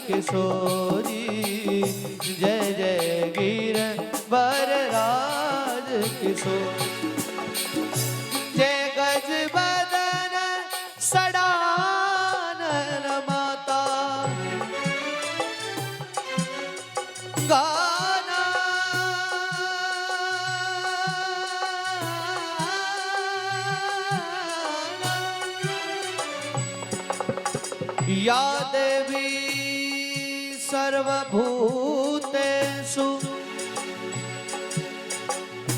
किशोरी, जय जय गिरवर राज किशोर। जय गज बदन सडानन माता, गाना या देवी सर्वभूतेषु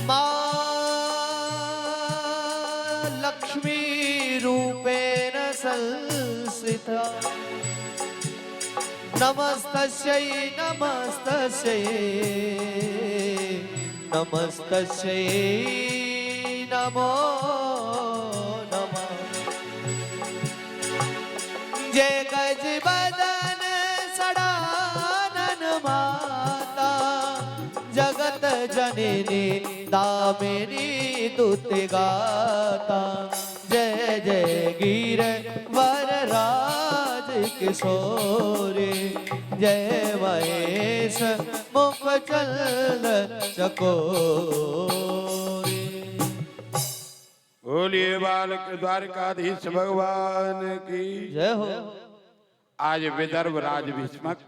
मा लक्ष्मी रूपेण संस्थिता। नमस्तस्यै नमस्तस्यै नमस्तस्यै नमो नमः। जय गज बदन सडानन माता, जगत जननी दामिनी दुति गाता। जय जय गिरवर राज किशोरी, जय महेश मुखचल चकोरी। बोलिए बालक द्वारकाधीश भगवान की जय हो। आज विदर्भ राज भीष्मक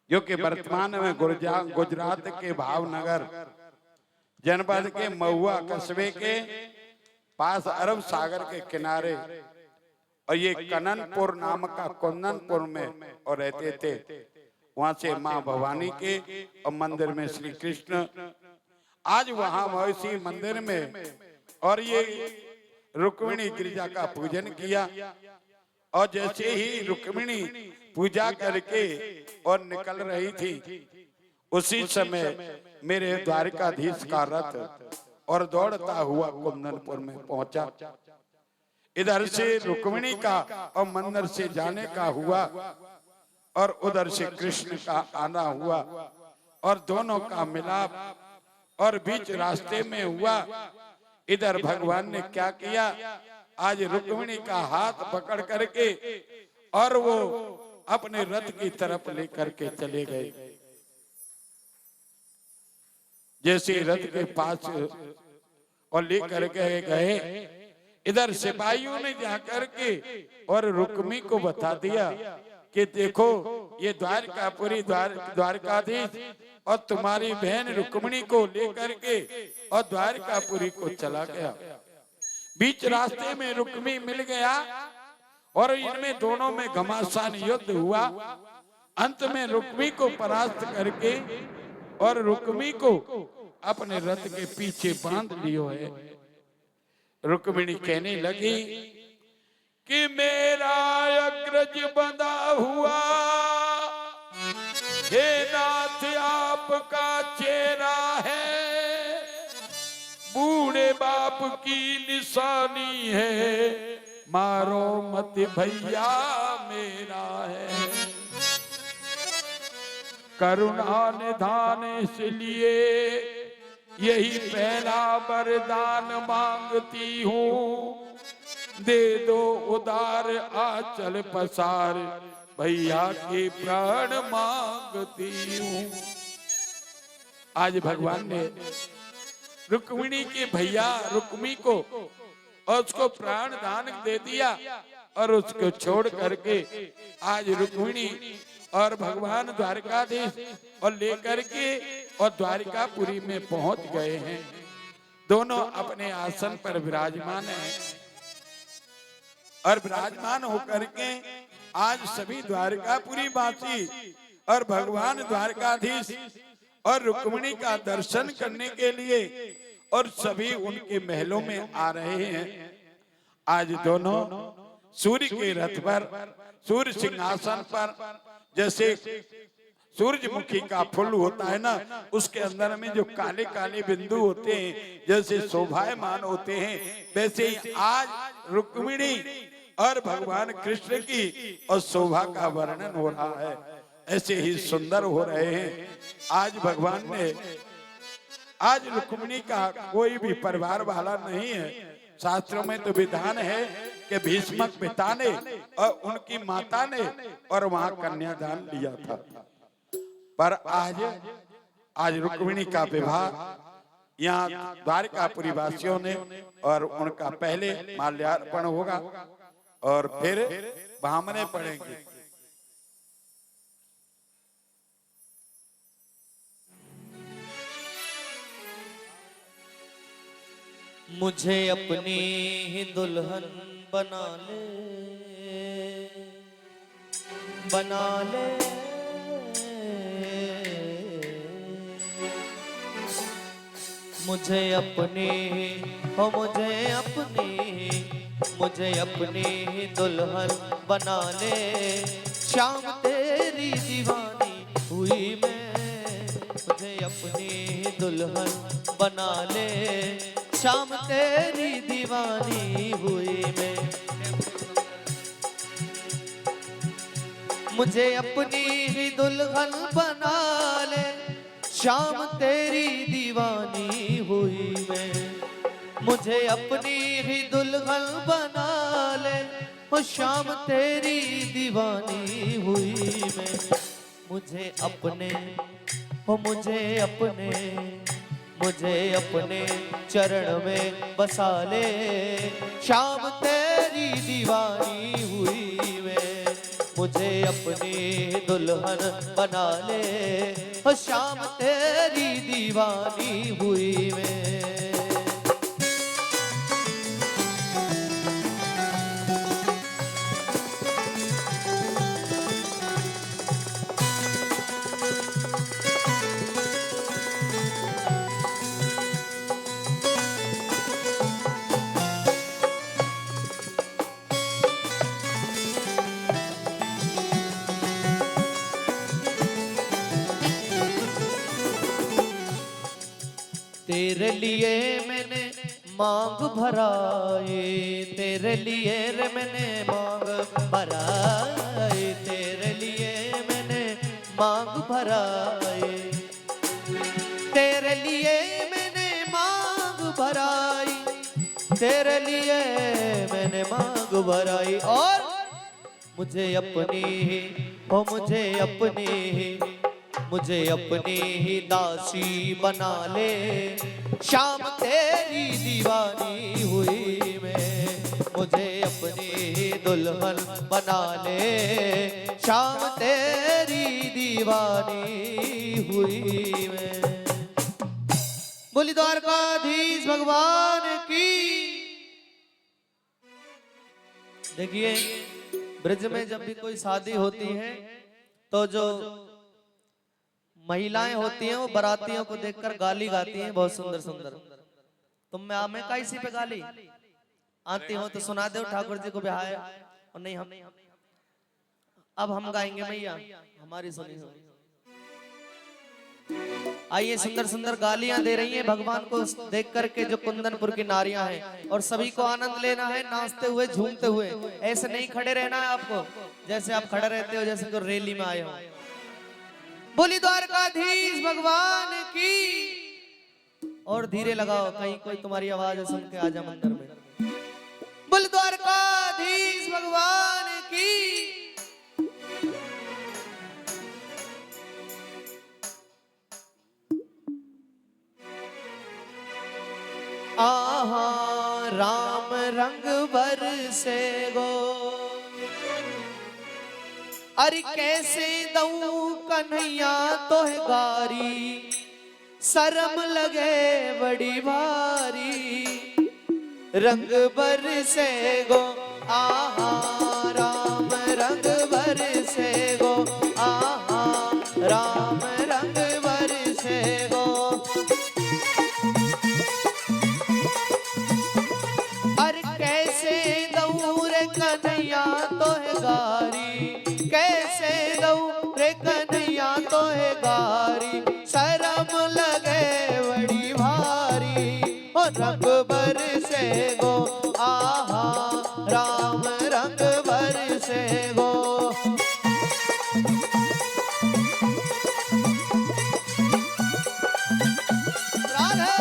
जो कि वर्तमान में गुजरात के भावनगर जनपद के महुआ कस्बे के पास अरब सागर के किनारे और ये कननपुर नाम का कुंदनपुर में और रहते थे। वहां से मां भवानी के और मंदिर में श्री कृष्ण। आज वहां वैसी मंदिर में और ये रुक्मिणी गिरिजा का पूजन किया और जैसे ही रुक्मिणी पूजा करके और निकल रही थी उसी समय मेरे द्वारकाधीश का रथ और दौड़ता हुआ कुंदनपुर में पहुंचा। इधर से रुक्मिणी का और मंदिर से जाने का हुआ और उधर से कृष्ण का आना हुआ और दोनों का मिलाप और बीच रास्ते में हुआ। इधर भगवान ने क्या किया, आज रुक्मिणी का हाथ पकड़ करके और वो अपने रथ की तरफ लेकर के चले गए। जैसे रथ के पास और लेकर गए इधर सिपाहियों ने जाकर के और रुक्मी को बता दिया कि देखो ये द्वारकापुरी द्वारकाधीश और तुम्हारी बहन रुक्मिणी को लेकर के और द्वारकापुरी को चला गया। बीच रास्ते में रुक्मी मिल गया और इनमें दोनों में घमासान युद्ध हुआ। अंत में रुक्मी को परास्त करके और रुक्मी को अपने रथ के पीछे बांध लियो है। रुक्मिणी कहने लगी कि मेरा अग्रज बंधा हुआ, हे नाथ आपका चेहरा है, बूढ़े बाप की निशानी है, मारो मत भैया मेरा है। करुणा निधान इसलिए यही पहला वरदान मांगती हूँ, दे दो उदार आंचल पसार, भैया के प्राण मांगती हूँ। आज भगवान ने रुक्मिणी के भैया रुक्मी को और उसको प्राण दान दे दिया और उसको छोड़ करके आज रुक्मिणी और भगवान द्वारकाधीश और लेकर के और द्वारकापुरी में पहुंच गए हैं। दोनों अपने आसन पर विराजमान हैं और विराजमान होकर के आज सभी द्वारकापुरी वासी और भगवान द्वारकाधीश और रुक्मिणी का दर्शन करने के लिए और सभी उनके महलों में आ रहे हैं। आज दोनों सूर्य के रथ पर, सूर्य सिंहासन पर, जैसे सूरजमुखी का फूल होता है ना, उसके अंदर में जो काले काले बिंदु होते हैं जैसे शोभायमान होते हैं, वैसे ही आज रुक्मिणी और भगवान कृष्ण की और शोभा का वर्णन हो रहा है। ऐसे ही सुंदर हो रहे हैं। आज भगवान ने आज रुक्मिणी का कोई भी परिवार वाला नहीं है। शास्त्रों में तो विधान है कि भीष्मक पिता ने और उनकी माता ने और वहां कन्यादान लिया था। पर आज रुक्मिणी का विवाह यहाँ द्वारकापुरी वासियों ने और उनका पहले माल्यार्पण होगा और फिर भामने पड़ेंगे। मुझे अपनी ही दुल्हन बना ले, बना ले। मुझे अपनी हो, मुझे अपनी ही दुल्हन बना ले। शाम तेरी दीवानी हुई मैं, मुझे अपनी ही दुल्हन बना ले। शाम तेरी दीवानी हुई मैं, मुझे अपनी ही दुल्हन बना ले। शाम तेरी दीवानी हुई मैं, मुझे अपनी ही दुल्हन बना ले। ओ शाम तेरी दीवानी हुई मैं, मुझे अपने हो, मुझे अपने चरण में बसा ले। शाम तेरी दीवानी हुई मैं, मुझे अपनी दुल्हन बना ले। ओ शाम तेरी दीवानी हुई मैं। तेरे लिए मैंने मांग भराए, तेरे लिए रे मैंने मांग भराए। तेरे लिए मैंने मांग भराए, तेरे लिए मैंने मांग भराई। तेरे लिए मैंने मांग भराई। और मुझे अपनी हो, मुझे अपनी ही दासी बना ले। शाम तेरी दीवानी हुई मैं, मुझे अपनी ही दुल्हन बना ले। शाम तेरी दीवानी हुई मैं। बोली द्वारकाधीश भगवान की। देखिए, ब्रज में जब भी कोई शादी होती है तो जो महिलाएं होती हैं वो बारातियों को देखकर गाली गाती हैं, बहुत सुंदर सुंदर। तुम में आमे का इसी पे गाली आती हो तो सुना दो, ठाकुर जी को बिहार। और नहीं, हम अब हम गाएंगे मैया, हमारी सुनी हो। आइए, सुंदर सुंदर गालियां दे रही हैं भगवान को देख करके जो कुंदनपुर की नारियां हैं। और सभी को आनंद लेना है, नाचते हुए झूमते हुए। ऐसे नहीं खड़े रहना है आपको, जैसे आप खड़े रहते हो जैसे कोई रैली में आए हो। बोली द्वारकाधीश भगवान की। और धीरे लगाओ, कहीं कोई तुम्हारी आवाज सुन के आजा मंदिर में। बोली द्वारकाधीश भगवान की। आहा राम रंग बरसे गो, अरे कैसे दऊं कन्हैया तो है गारी। शर्म लगे बड़ी भारी, रंग बरसे गो। आहा राम रंग बरसे गो, आहा राम रंग बरसे गो। अरे कैसे दऊं रे कन्हैया तो है गारी। कैसे दऊं रे कन्हैया तो है गारी। शर्म लगे बड़ी भारी, और रंग बरसे गो। आहा राम रंग बरसे गो। राधे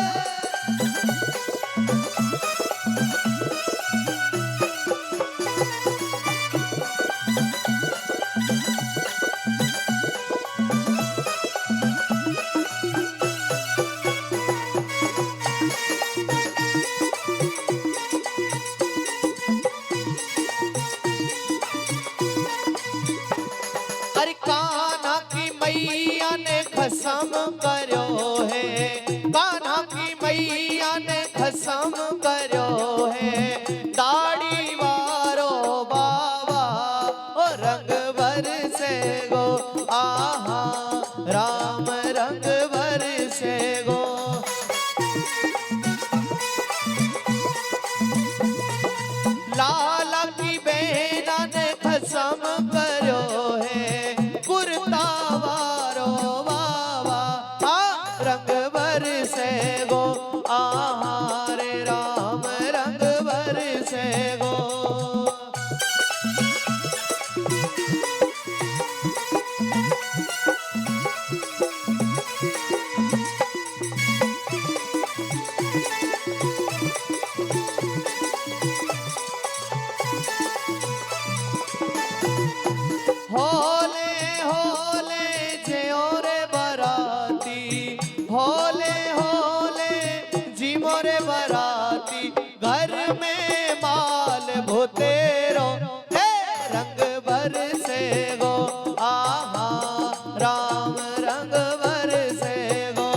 गो, आहा राम रंग बरसे गो। लाला की बेना ने खसम करो है, कुर्ता वारो बाबा रंग बरसे गो, आहा रे राम रंग बरसे गो। होले होले जियो रे बराती, होले होले जिमो रे बराती, घर में माल भोतेरो हे रंग बरसे गो, आहा राम रंग बरसे गो।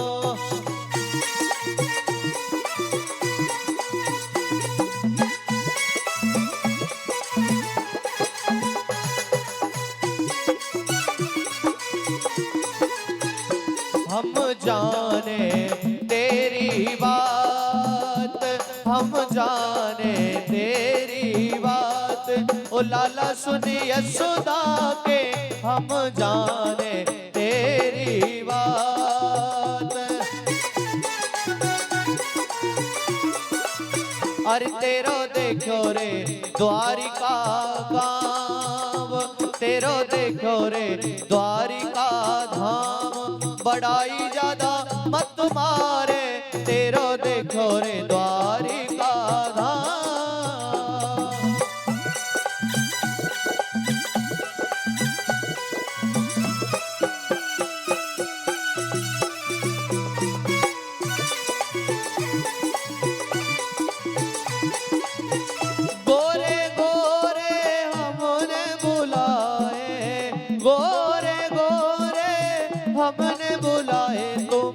हम जाने तेरी बात, हम जाने तेरी बात, ओ लाला सुन यशोदा के, हम जाने तेरी बात। अरे तेरो देखो रे द्वारिका गाँव, तेरो देखो रे द्वारिका धाम, बड़ाई ज्यादा मत मारे, तेरो देखो रे द्वारिका धाम। गोरे गोरे हमने बुलाए, गोरे गोरे हमने बुलाए, तुम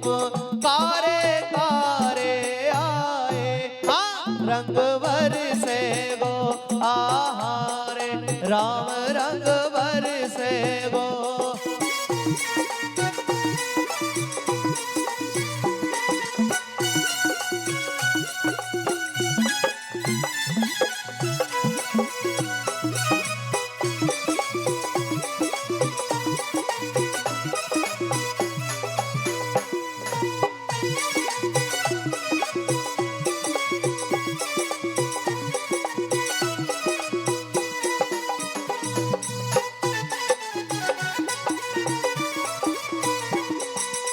कारे कारे आए, हाँ रंग बरसे गो, आहा रे राम रंग बरसे गो।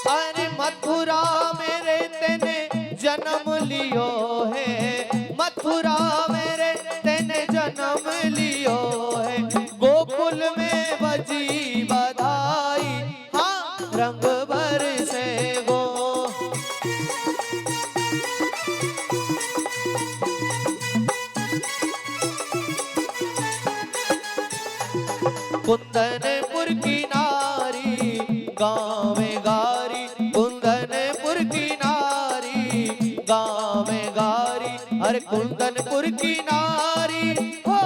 अरे मथुरा मेरे तेने जन्म लियो है, मथुरा मेरे तेने जन्म लियो है, गोकुल में बजी बधाई, हाँ रंग बरसे गो। कुंदनपुर की नारी गाँव में गारी, कुंदनपुर की नारी गाँव में गारी, अरे कुंदनपुर की नारी हो,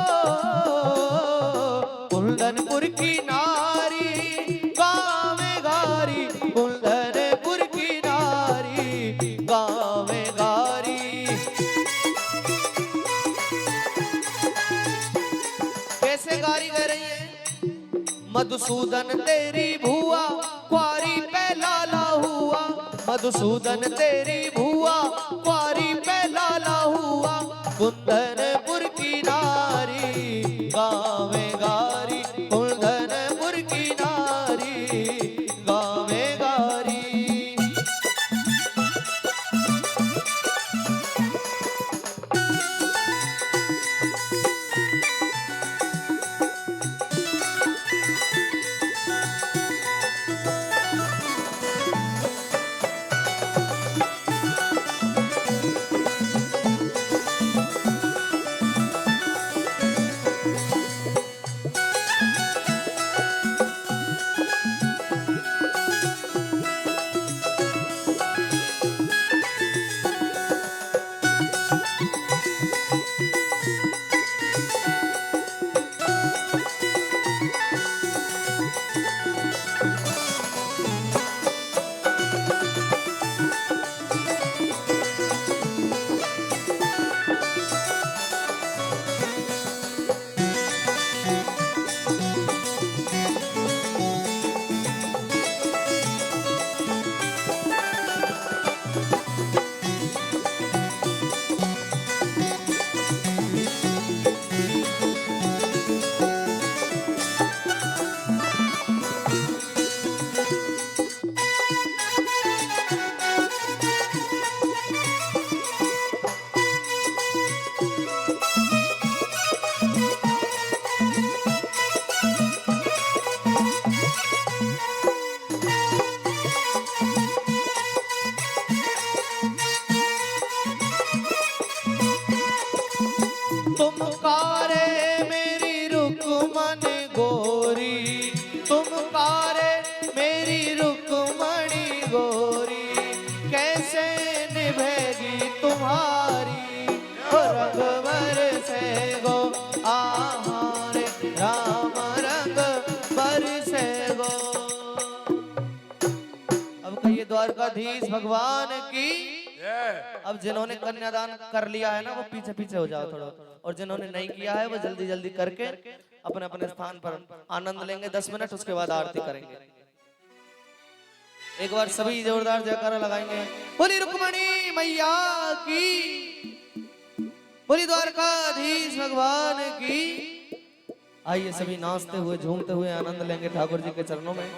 कुंदनपुर की नारी गाँव में गारी, कुंदनपुर की नारी गाँव में गारी। कैसे गारी गा रही है? मधुसूदन तेरी भुआ क्वारी पे लाला हुआ, मधुसूदन तेरी भुआ क्वारी पे लाला हुआ, कुंदनपुर की नारी गाँव में गारी, कुंदनपुर की नारी गाँव में गारी। से गो। अब कहिए द्वारकाधीश भगवान की। अब जिन्होंने कन्यादान कर लिया है ना वो पीछे पीछे हो जाओ थोड़ा, और जिन्होंने नहीं किया है वो जल्दी जल्दी करके अपने अपने स्थान पर आनंद लेंगे 10 मिनट, उसके बाद आरती करेंगे। एक बार सभी जोरदार जयकारा लगाएंगे। बोली रुक्मणी मैया की, बोली द्वारकाधीश भगवान की। आइए सभी नाचते हुए झूमते हुए आनंद लेंगे ठाकुर जी के चरणों में।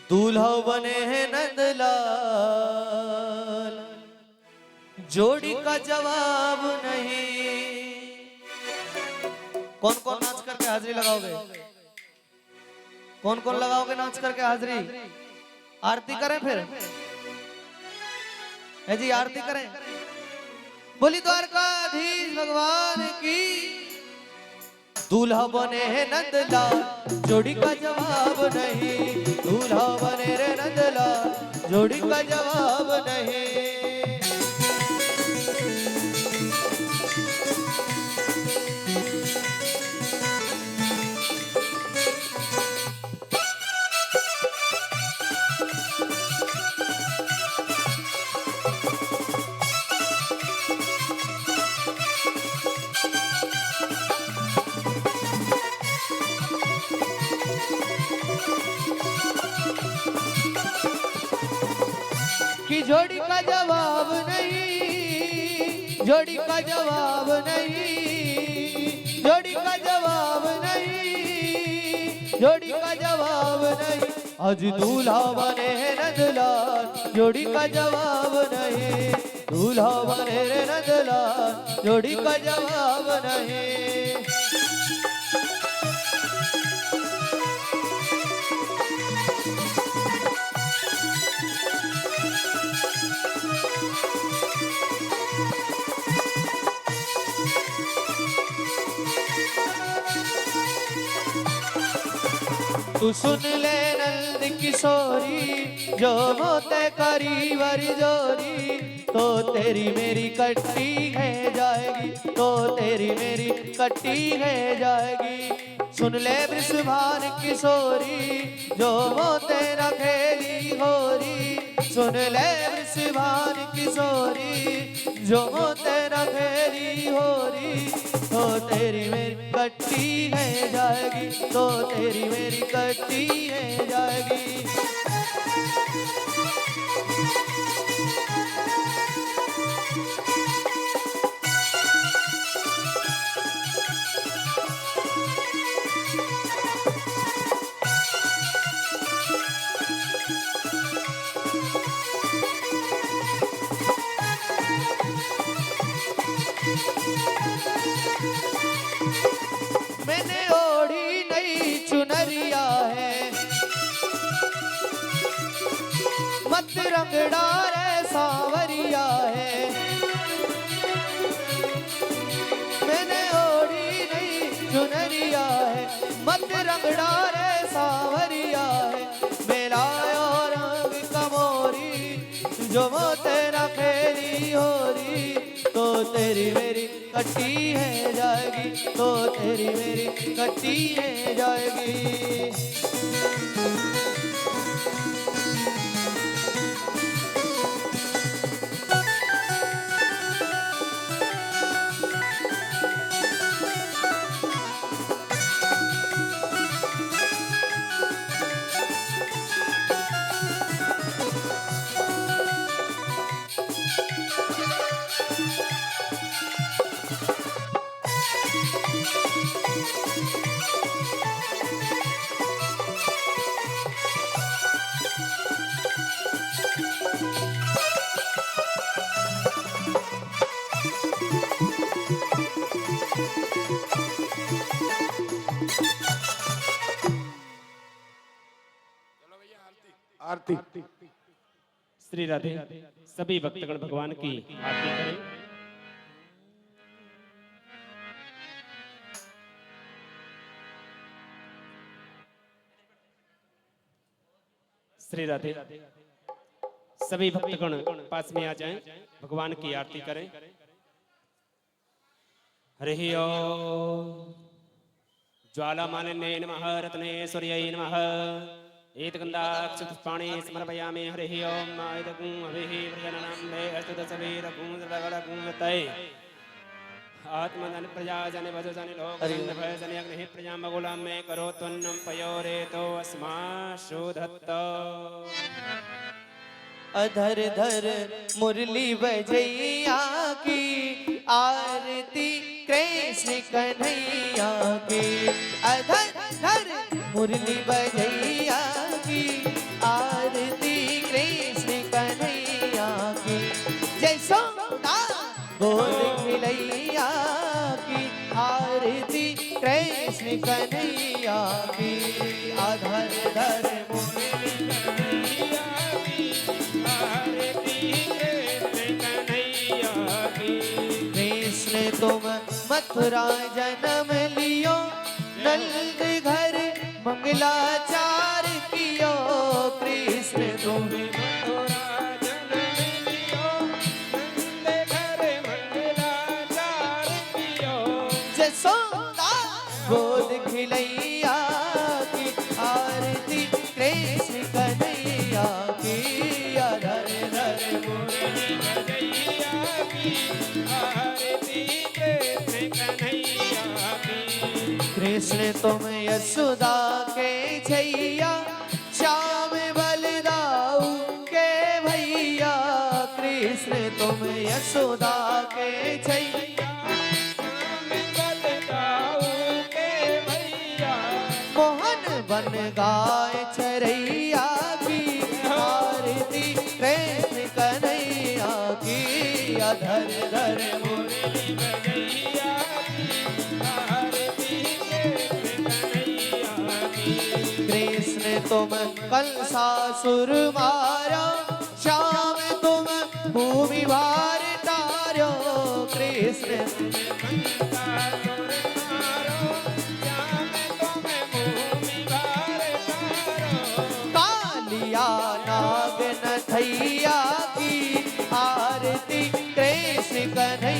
दूल्हा बने हैं नंदलाल, जोड़ी का जवाब नहीं। कौन कौन नाच करके हाजिरी लगाओगे? कौन कौन लगाओगे नाच करके हाजिरी? आरती करें फिर है जी, आरती करें। बोली द्वारकाधीश भगवान की। दूल्हा बने हैं नंदलाल, जोड़ी का जवाब नहीं। दूल्हा बने रे नंदलाल, जोड़ी का जवाब नहीं। कि जोड़ी का जवाब नहीं, जोड़ी का जवाब नहीं, जोड़ी का जवाब नहीं, जोड़ी का जवाब नहीं। आज दूल्हा बने हैं नंदलाल, जोड़ी का जवाब नहीं। दूल्हा बने रे नंदलाल, जोड़ी का जवाब नहीं। तू सुन ले नंद किशोरी, जो मोते करी वरी जोरी, तो तेरी मेरी कट्टी है जाएगी, तो तेरी मेरी कट्टी है जाएगी। सुन ले वृषभान किशोरी, जो मोते न खेली होरी। सुन ले वृषभान किशोरी, जो मोते न खेली होरी, तो तेरी मेरी कट्टी है जाएगी, तो तेरी मेरी कट्टी है जाएगी। मैंने ओढ़ी नई चुनरिया है, मत रंगड़ा रे सांवरिया है। मैंने ओढ़ी नई चुनरिया है, मत रंगड़ा रे सांवरिया है। मेरा रंग कमोरी, जो मोते न खेली होरी, तो तेरी मेरी कट्टी है जाएगी, तो तेरी मेरी कट्टी है जाएगी। आरती। श्री राधे। सभी भक्तगण भगवान की आरती करें। श्री राधे। सभी भक्तगण पास में आ जाएं, भगवान की आरती करें। हरि ओम। ज्वालामालिन्ये नमः, रत्नेश्वर्यै नमः। एतगन्धाक्षपुष्पाणि समर्पयामि। हरि ओम। आयुधगुं हविः प्रजननं मे अष्टदशवीरगुं सर्वगणगुं तै आत्मजन प्रजाजन वजुजन लोकजन अग्निः प्रजा मगुलं मे करोत्वन्नं पयोरेतो अस्मा शोधत्त। अधर धर मुरली बजैया की आरती कृष्ण कन्हैया की। अधर धर मुरली बजैया की आरती कृष्ण कन्हैया की। जयसोदा गोद खिलैया की आरती कृष्ण कन्हैया की। अधर धर मुरली बजैया की आरती कृष्ण कन्हैया की। कृष्ण तुम मथुरा जन्म लियो, नंद घर मंगलाचार कियो। कृष्ण तुम मथुरा जन्म लियो, नंद घर मंगलाचार कियो। जसोदा गोद खिलैया की आरती कृष्ण कन्हैया की। अधर धर मुरली बजैया की आरती कृष्ण कन्हैया की। कृष्ण तुम यशोदा के छैया, श्याम बलदाऊ के भैया। कृष्ण तुम यशोदा के छैया, श्याम बलदाऊ के भैया। मोहन बन गाय चरैया की आरती कृष्ण कन्हैया की। अधर धर मुरली बजैया की आरती कृष्ण कन्हैया की। कृष्ण तुम कंसासुर मारा, श्याम तुम भूमि भार तारो। कृष्ण तुम कंसासुर मारो, श्याम तुम भूमि भार तारो। कालिया नाग नथैया की आरती कृष्ण कन्हैया